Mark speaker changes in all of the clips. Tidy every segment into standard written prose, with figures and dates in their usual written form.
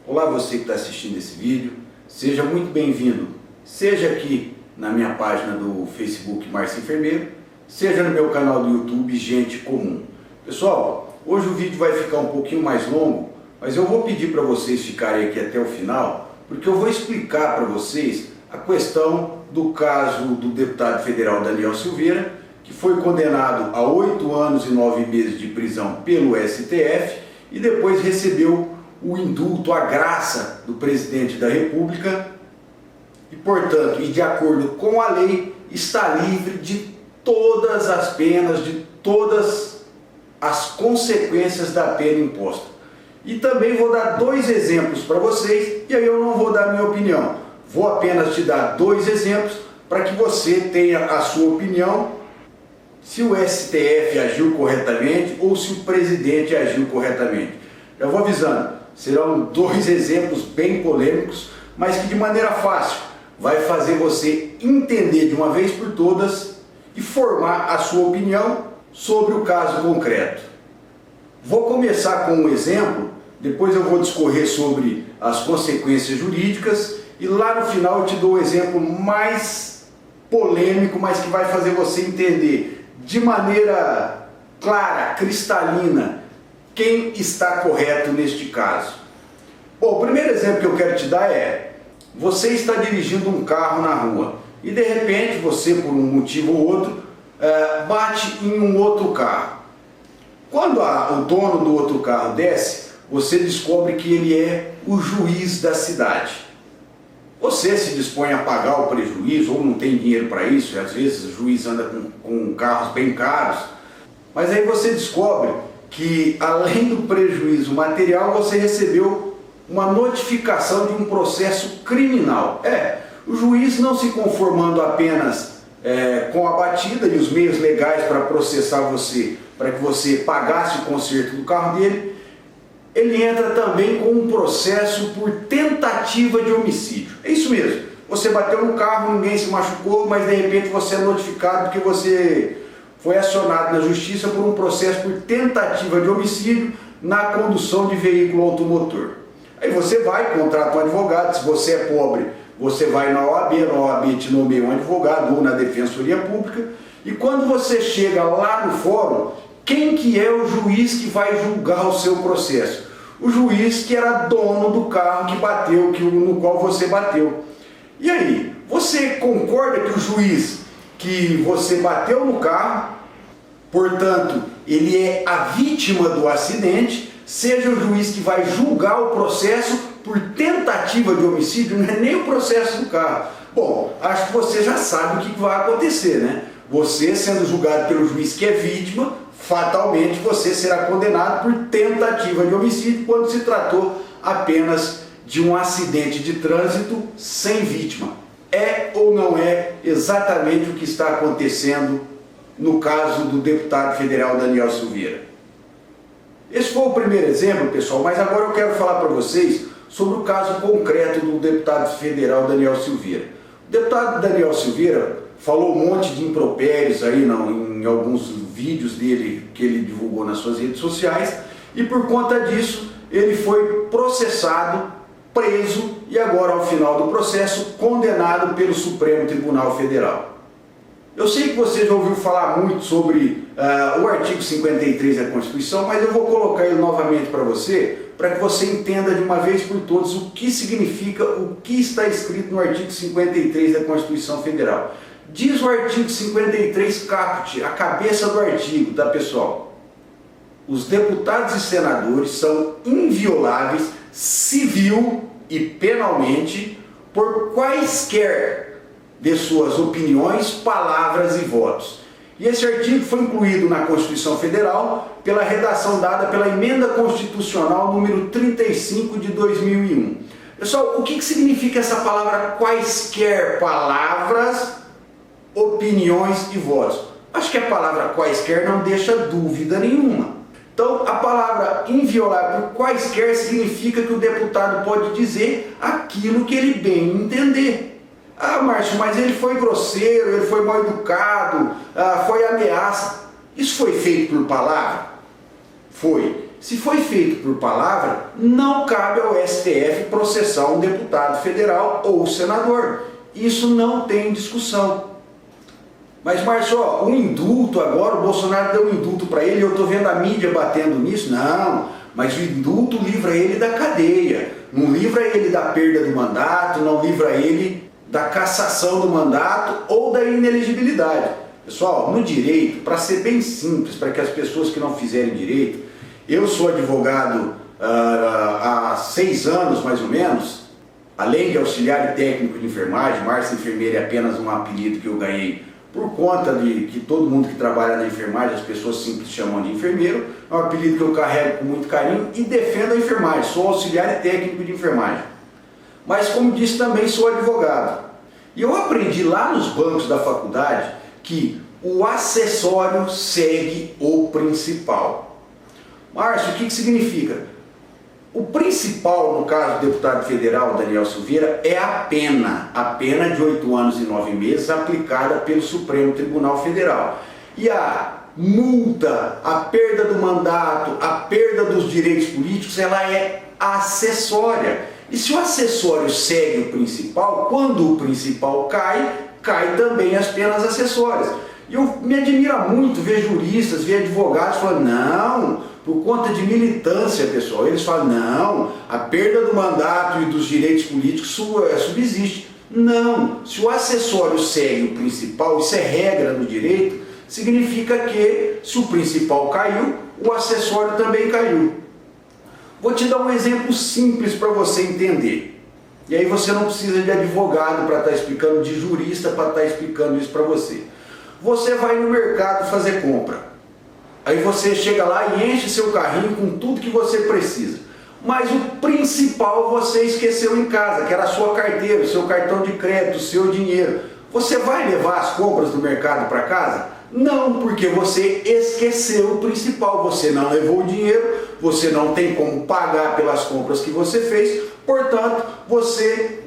Speaker 1: Olá você que está assistindo esse vídeo, seja muito bem-vindo, seja aqui na minha página do Facebook Márcio Enfermeiro, seja no meu canal do YouTube Gente Comum. Pessoal, hoje o vídeo vai ficar um pouquinho mais longo, mas eu vou pedir para vocês ficarem aqui até o final, porque eu vou explicar para vocês a questão do caso do deputado federal Daniel Silveira, que foi condenado a 8 anos e 9 meses de prisão pelo STF e depois recebeu o indulto, a graça do presidente da República e, portanto, e de acordo com a lei, está livre de todas as penas, de todas as consequências da pena imposta. E também vou dar dois exemplos para vocês, e aí eu não vou dar minha opinião, vou apenas te dar dois exemplos para que você tenha a sua opinião se o STF agiu corretamente ou se o presidente agiu corretamente. Já vou avisando, serão dois exemplos bem polêmicos, mas que de maneira fácil vai fazer você entender de uma vez por todas e formar a sua opinião sobre o caso concreto. Vou começar com um exemplo, depois eu vou discorrer sobre as consequências jurídicas e lá no final eu te dou o exemplo mais polêmico, mas que vai fazer você entender de maneira clara, cristalina, quem está correto neste caso. Bom, o primeiro exemplo que eu quero te dar é: você está dirigindo um carro na rua e de repente você, por um motivo ou outro, bate em um outro carro. Quando o dono do outro carro desce, você descobre que ele é o juiz da cidade. Você se dispõe a pagar o prejuízo ou não tem dinheiro para isso, e às vezes o juiz anda com carros bem caros, mas aí você descobre que além do prejuízo material, você recebeu uma notificação de um processo criminal. O juiz, não se conformando apenas com a batida e os meios legais para processar você, para que você pagasse o conserto do carro dele, ele entra também com um processo por tentativa de homicídio. É isso mesmo, você bateu no carro, ninguém se machucou, mas de repente você é notificado porque você foi acionado na justiça por um processo por tentativa de homicídio na condução de veículo automotor. Aí você vai, contrata um advogado, se você é pobre, você vai na OAB te nomeia um advogado ou na Defensoria Pública, e quando você chega lá no fórum, quem que é o juiz que vai julgar o seu processo? O juiz que era dono do carro que bateu, no qual você bateu. E aí, você concorda que o juiz que você bateu no carro, portanto, ele é a vítima do acidente, seja o juiz que vai julgar o processo por tentativa de homicídio, não é nem o processo do carro? Bom, acho que você já sabe o que vai acontecer, né? Você sendo julgado pelo juiz que é vítima, fatalmente você será condenado por tentativa de homicídio quando se tratou apenas de um acidente de trânsito sem vítima. É ou não é exatamente o que está acontecendo no caso do deputado federal Daniel Silveira? Esse foi o primeiro exemplo, pessoal, mas agora eu quero falar para vocês sobre o caso concreto do deputado federal Daniel Silveira. O deputado Daniel Silveira falou um monte de impropérios aí em alguns vídeos dele que ele divulgou nas suas redes sociais, e por conta disso ele foi processado, preso e agora, ao final do processo, condenado pelo Supremo Tribunal Federal. Eu sei que você já ouviu falar muito sobre o artigo 53 da Constituição, mas eu vou colocar ele novamente para você que você entenda de uma vez por todas o que significa, o que está escrito no artigo 53 da Constituição Federal. Diz o artigo 53 caput, a cabeça do artigo, tá, pessoal? Os deputados e senadores são invioláveis civil e penalmente por quaisquer de suas opiniões, palavras e votos. E esse artigo foi incluído na Constituição Federal pela redação dada pela Emenda Constitucional número 35 de 2001. Pessoal, o que significa essa palavra quaisquer palavras, opiniões e votos? Acho que a palavra quaisquer não deixa dúvida nenhuma. Então, a palavra inviolável por quaisquer significa que o deputado pode dizer aquilo que ele bem entender. Ah, Márcio, mas ele foi grosseiro, ele foi mal educado, foi ameaça. Isso foi feito por palavra? Foi. Se foi feito por palavra, não cabe ao STF processar um deputado federal ou senador. Isso não tem discussão. Mas, Márcio, o indulto agora, o Bolsonaro deu um indulto para ele, eu estou vendo a mídia batendo nisso. Não, mas o indulto livra ele da cadeia, não livra ele da perda do mandato, não livra ele da cassação do mandato ou da inelegibilidade. Pessoal, no direito, para ser bem simples, para que as pessoas que não fizerem direito, eu sou advogado há 6 anos mais ou menos, além de auxiliar e técnico de enfermagem. Márcio Enfermeiro é apenas um apelido que eu ganhei por conta de que todo mundo que trabalha na enfermagem, as pessoas simples chamam de enfermeiro. É um apelido que eu carrego com muito carinho e defendo a enfermagem, sou auxiliar e técnico de enfermagem. Mas, como disse, também sou advogado. E eu aprendi lá nos bancos da faculdade que o acessório segue o principal. Márcio, o que significa? O principal, no caso do deputado federal Daniel Silveira, é a pena de 8 anos e 9 meses aplicada pelo Supremo Tribunal Federal. E a multa, a perda do mandato, a perda dos direitos políticos, ela é acessória. E se o acessório segue o principal, quando o principal cai, cai também as penas acessórias. E eu me admira muito ver juristas, ver advogados falando, não, por conta de militância, pessoal, eles falam, não, a perda do mandato e dos direitos políticos subsiste. Não, se o acessório segue o principal, isso é regra no direito, significa que se o principal caiu, o acessório também caiu. Vou te dar um exemplo simples para você entender. E aí você não precisa de advogado para estar explicando, de jurista para estar explicando isso para você. Você vai no mercado fazer compra. Aí você chega lá e enche seu carrinho com tudo que você precisa. Mas o principal você esqueceu em casa, que era a sua carteira, o seu cartão de crédito, o seu dinheiro. Você vai levar as compras do mercado para casa? Não, porque você esqueceu o principal. Você não levou o dinheiro, você não tem como pagar pelas compras que você fez. Portanto,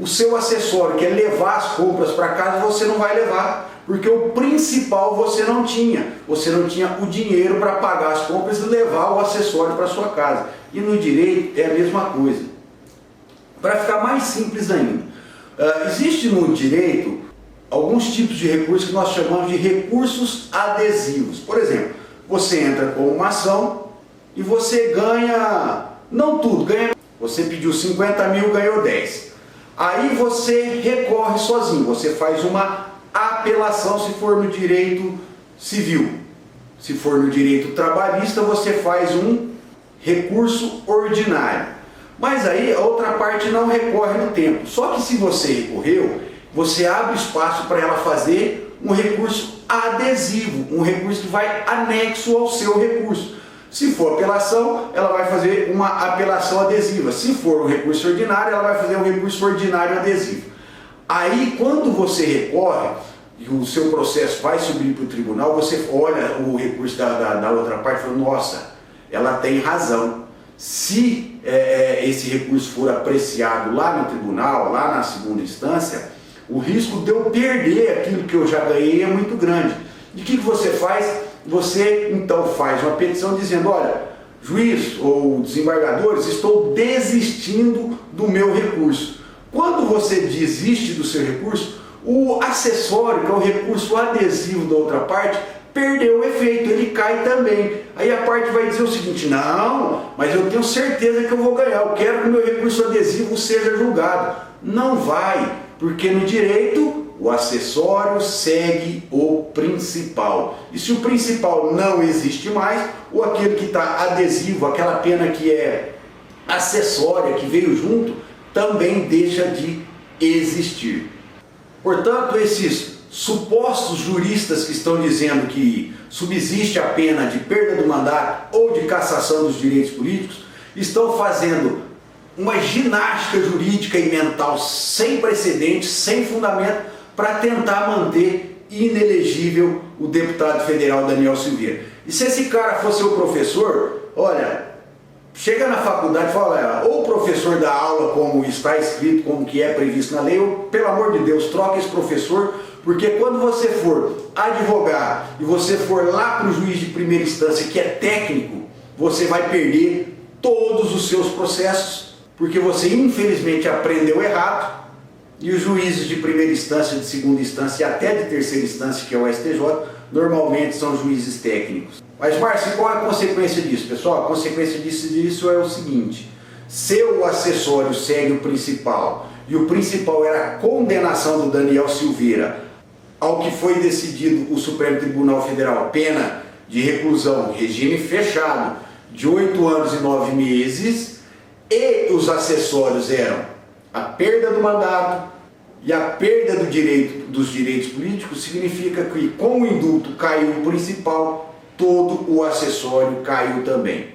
Speaker 1: o seu acessório, que é levar as compras para casa, você não vai levar. Porque o principal você não tinha. Você não tinha o dinheiro para pagar as compras e levar o acessório para sua casa. E no direito é a mesma coisa. Para ficar mais simples ainda, existe no direito alguns tipos de recursos que nós chamamos de recursos adesivos. Por exemplo, você entra com uma ação e você ganha, não tudo, você pediu 50 mil, ganhou 10. Aí você recorre sozinho, você faz uma apelação se for no direito civil. Se for no direito trabalhista, você faz um recurso ordinário. Mas aí a outra parte não recorre no tempo. Só que se você recorreu, você abre espaço para ela fazer um recurso adesivo, um recurso que vai anexo ao seu recurso. Se for apelação, ela vai fazer uma apelação adesiva. Se for um recurso ordinário, ela vai fazer um recurso ordinário adesivo. Aí, quando você recorre e o seu processo vai subir para o tribunal, você olha o recurso da outra parte e fala, nossa, ela tem razão. Se esse recurso for apreciado lá no tribunal, lá na segunda instância, o risco de eu perder aquilo que eu já ganhei é muito grande. E o que você faz? Você então faz uma petição dizendo, olha, juiz ou desembargadores, estou desistindo do meu recurso. Quando você desiste do seu recurso, o acessório, que é o recurso adesivo da outra parte, perdeu o efeito, ele cai também. Aí a parte vai dizer o seguinte, não, mas eu tenho certeza que eu vou ganhar, eu quero que o meu recurso adesivo seja julgado. Não vai, porque no direito o acessório segue o principal. E se o principal não existe mais, ou aquele que está adesivo, aquela pena que é acessória, que veio junto, também deixa de existir. Portanto, esses supostos juristas que estão dizendo que subsiste a pena de perda do mandato ou de cassação dos direitos políticos, estão fazendo uma ginástica jurídica e mental sem precedentes, sem fundamento, para tentar manter inelegível o deputado federal Daniel Silveira. E se esse cara fosse o professor, olha, chega na faculdade e fala, ou o professor dá aula como está escrito, como que é previsto na lei, ou pelo amor de Deus, troca esse professor, porque quando você for advogar e você for lá para o juiz de primeira instância, que é técnico, você vai perder todos os seus processos, porque você infelizmente aprendeu errado, e os juízes de primeira instância, de segunda instância e até de terceira instância, que é o STJ, normalmente são juízes técnicos. Mas, Márcio, qual é a consequência disso, pessoal? A consequência disso é o seguinte: seu acessório segue o principal, e o principal era a condenação do Daniel Silveira ao que foi decidido o Supremo Tribunal Federal, pena de reclusão, regime fechado, de 8 anos e 9 meses, e os acessórios eram a perda do mandato e a perda dos direitos políticos. Significa que com o indulto caiu o principal, todo o acessório caiu também.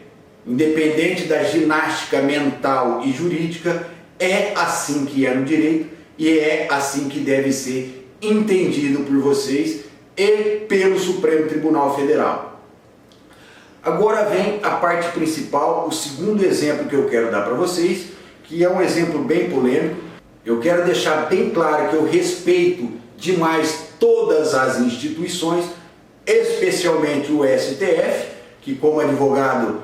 Speaker 1: Independente da ginástica mental e jurídica, é assim que é no direito e é assim que deve ser entendido por vocês e pelo Supremo Tribunal Federal. Agora vem a parte principal, o segundo exemplo que eu quero dar para vocês, que é um exemplo bem polêmico. Eu quero deixar bem claro que eu respeito demais todas as instituições, especialmente o STF, que como advogado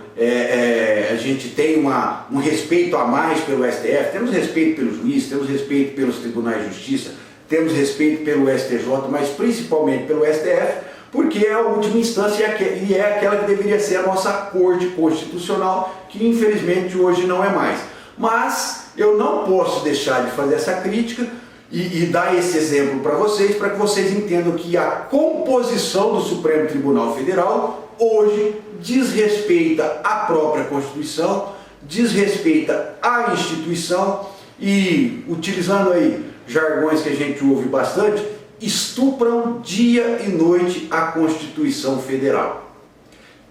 Speaker 1: a gente tem um respeito a mais pelo STF, temos respeito pelos juízes, temos respeito pelos tribunais de justiça, temos respeito pelo STJ, mas principalmente pelo STF, porque é a última instância e é aquela que deveria ser a nossa Corte Constitucional, que infelizmente hoje não é mais. Mas eu não posso deixar de fazer essa crítica e dar esse exemplo para que vocês entendam que a composição do Supremo Tribunal Federal hoje desrespeita a própria Constituição, desrespeita a instituição e, utilizando aí jargões que a gente ouve bastante, estupram dia e noite a Constituição Federal.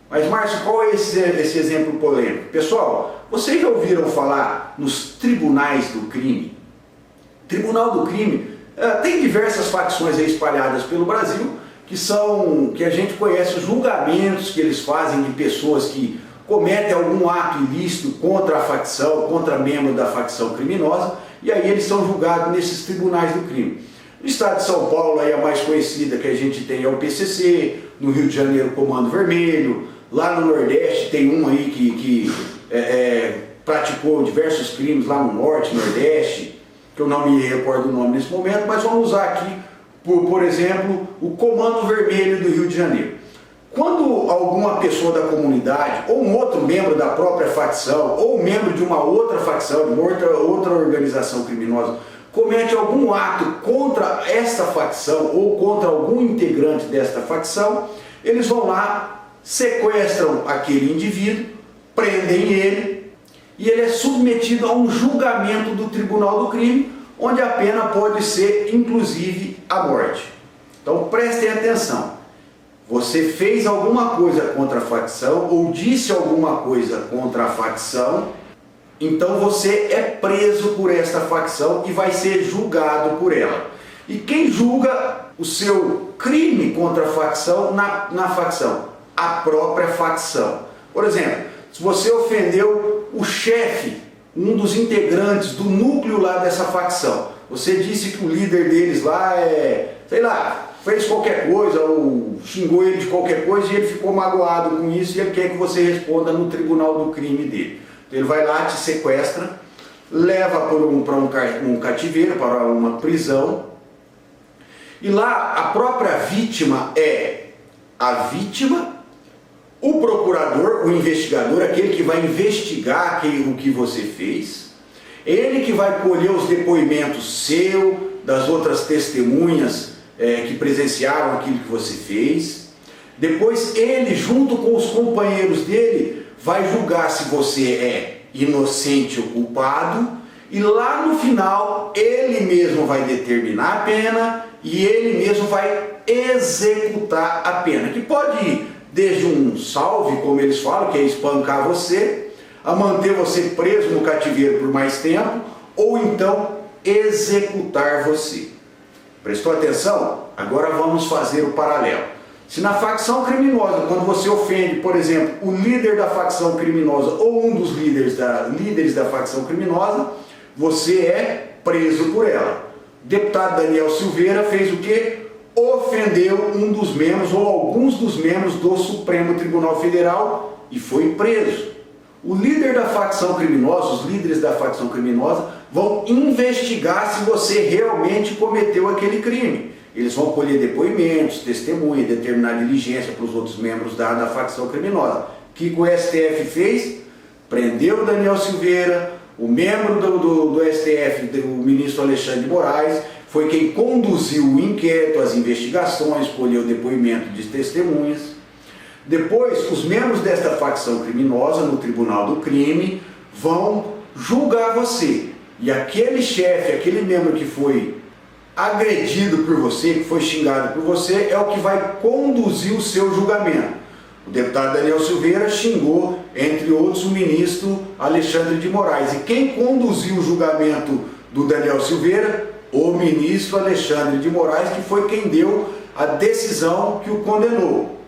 Speaker 1: Mas, Márcio, qual é esse exemplo polêmico? Pessoal, vocês já ouviram falar nos tribunais do crime? Tribunal do crime tem diversas facções aí espalhadas pelo Brasil, que a gente conhece os julgamentos que eles fazem de pessoas que cometem algum ato ilícito contra a facção, contra membro da facção criminosa, e aí eles são julgados nesses tribunais do crime. No estado de São Paulo, aí a mais conhecida que a gente tem é o PCC, no Rio de Janeiro, Comando Vermelho, lá no Nordeste tem um aí que praticou diversos crimes lá no Norte, Nordeste, que eu não me recordo o nome nesse momento, mas vamos usar aqui, por exemplo, o Comando Vermelho do Rio de Janeiro. Quando alguma pessoa da comunidade, ou um outro membro da própria facção, ou membro de uma outra facção, de uma outra organização criminosa, comete algum ato contra esta facção ou contra algum integrante desta facção, eles vão lá, sequestram aquele indivíduo, prendem ele e ele é submetido a um julgamento do Tribunal do Crime, onde a pena pode ser inclusive a morte. Então prestem atenção. Você fez alguma coisa contra a facção ou disse alguma coisa contra a facção, então você é preso por esta facção e vai ser julgado por ela. E quem julga o seu crime contra a facção na facção? A própria facção. Por exemplo, se você ofendeu o chefe, um dos integrantes do núcleo lá dessa facção, você disse que o líder deles lá fez qualquer coisa ou xingou ele de qualquer coisa e ele ficou magoado com isso e ele quer que você responda no tribunal do crime dele. Então ele vai lá, te sequestra, leva para um cativeiro, para uma prisão, e lá a própria vítima é a vítima, o procurador, o investigador, aquele que vai investigar o que você fez, ele que vai colher os depoimentos seu, das outras testemunhas que presenciaram aquilo que você fez. Depois ele, junto com os companheiros dele, vai julgar se você é inocente ou culpado, e lá no final ele mesmo vai determinar a pena e ele mesmo vai executar a pena, que pode ir desde um salve, como eles falam, que é espancar você, a manter você preso no cativeiro por mais tempo, ou então executar você. Prestou atenção? Agora vamos fazer o paralelo. Se na facção criminosa, quando você ofende, por exemplo, o líder da facção criminosa ou um dos líderes da facção criminosa, você é preso por ela. O deputado Daniel Silveira fez o quê? ofendeu um dos membros ou alguns dos membros do Supremo Tribunal Federal e foi preso. O líder da facção criminosa, os líderes da facção criminosa vão investigar se você realmente cometeu aquele crime. Eles vão colher depoimentos, testemunhas, determinar diligência para os outros membros da facção criminosa. O que o STF fez? Prendeu o Daniel Silveira, o membro do STF, o ministro Alexandre de Moraes, foi quem conduziu o inquérito, as investigações, colheu depoimento de testemunhas. Depois, os membros desta facção criminosa no Tribunal do Crime vão julgar você. E aquele chefe, aquele membro que foi agredido por você, que foi xingado por você, é o que vai conduzir o seu julgamento. O deputado Daniel Silveira xingou, entre outros, o ministro Alexandre de Moraes. E quem conduziu o julgamento do Daniel Silveira? O ministro Alexandre de Moraes, que foi quem deu a decisão que o condenou.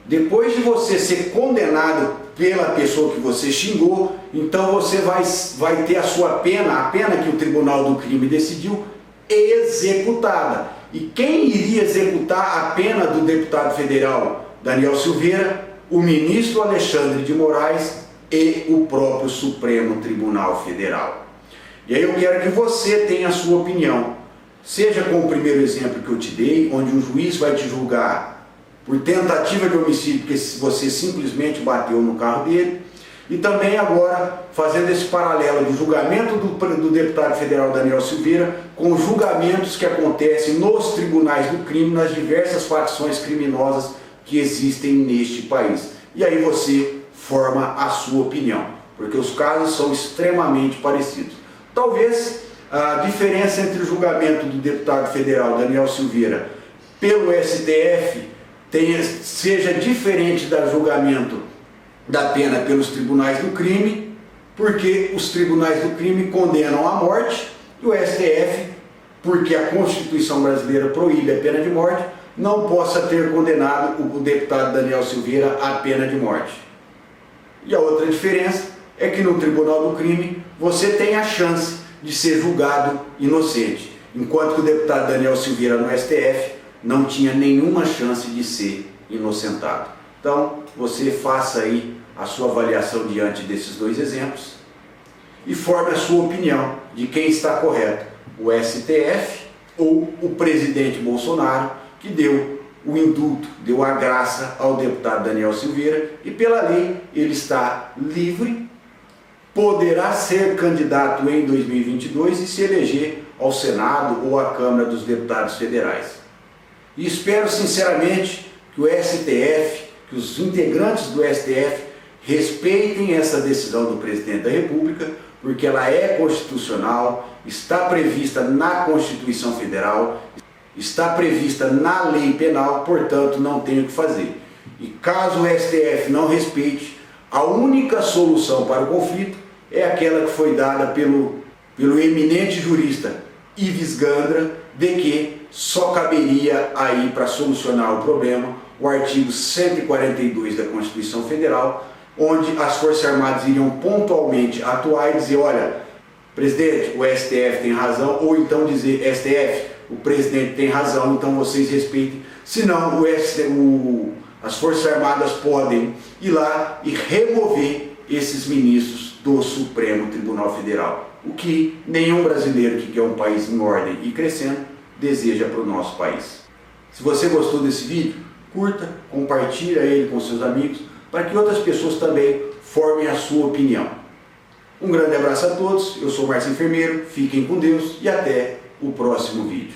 Speaker 1: Depois de você ser condenado pela pessoa que você xingou, então você vai ter a sua pena, a pena que o Tribunal do Crime decidiu, executada. E quem iria executar a pena do deputado federal Daniel Silveira? O ministro Alexandre de Moraes e o próprio Supremo Tribunal Federal. E aí eu quero que você tenha a sua opinião. Seja com o primeiro exemplo que eu te dei, onde o juiz vai te julgar por tentativa de homicídio, porque você simplesmente bateu no carro dele, e também agora fazendo esse paralelo do julgamento do deputado federal Daniel Silveira com os julgamentos que acontecem nos tribunais do crime, nas diversas facções criminosas que existem neste país. E aí você forma a sua opinião, porque os casos são extremamente parecidos. Talvez a diferença entre o julgamento do deputado federal Daniel Silveira pelo STF seja diferente do julgamento da pena pelos tribunais do crime, porque os tribunais do crime condenam à morte e o STF, porque a Constituição brasileira proíbe a pena de morte, não possa ter condenado o deputado Daniel Silveira à pena de morte. E a outra diferença é que no Tribunal do Crime você tem a chance de ser julgado inocente, enquanto que o deputado Daniel Silveira no STF não tinha nenhuma chance de ser inocentado. Então, você faça aí a sua avaliação diante desses dois exemplos e forme a sua opinião de quem está correto, o STF ou o presidente Bolsonaro, que deu o indulto, deu a graça ao deputado Daniel Silveira e pela lei ele está livre, poderá ser candidato em 2022 e se eleger ao Senado ou à Câmara dos Deputados Federais. E espero sinceramente que o STF, que os integrantes do STF respeitem essa decisão do presidente da República, porque ela é constitucional, está prevista na Constituição Federal, está prevista na lei penal, portanto não tem o que fazer. E caso o STF não respeite, a única solução para o conflito é aquela que foi dada pelo eminente jurista Ives Gandra, de que só caberia aí para solucionar o problema o artigo 142 da Constituição Federal, onde as Forças Armadas iriam pontualmente atuar e dizer, olha, presidente, o STF tem razão, ou então dizer, STF, o presidente tem razão, então vocês respeitem, senão as Forças Armadas podem ir lá e remover esses ministros do Supremo Tribunal Federal, o que nenhum brasileiro que quer um país em ordem e crescendo deseja para o nosso país. Se você gostou desse vídeo, curta, compartilhe ele com seus amigos, para que outras pessoas também formem a sua opinião. Um grande abraço a todos, eu sou Márcio Enfermeiro, fiquem com Deus e até o próximo vídeo.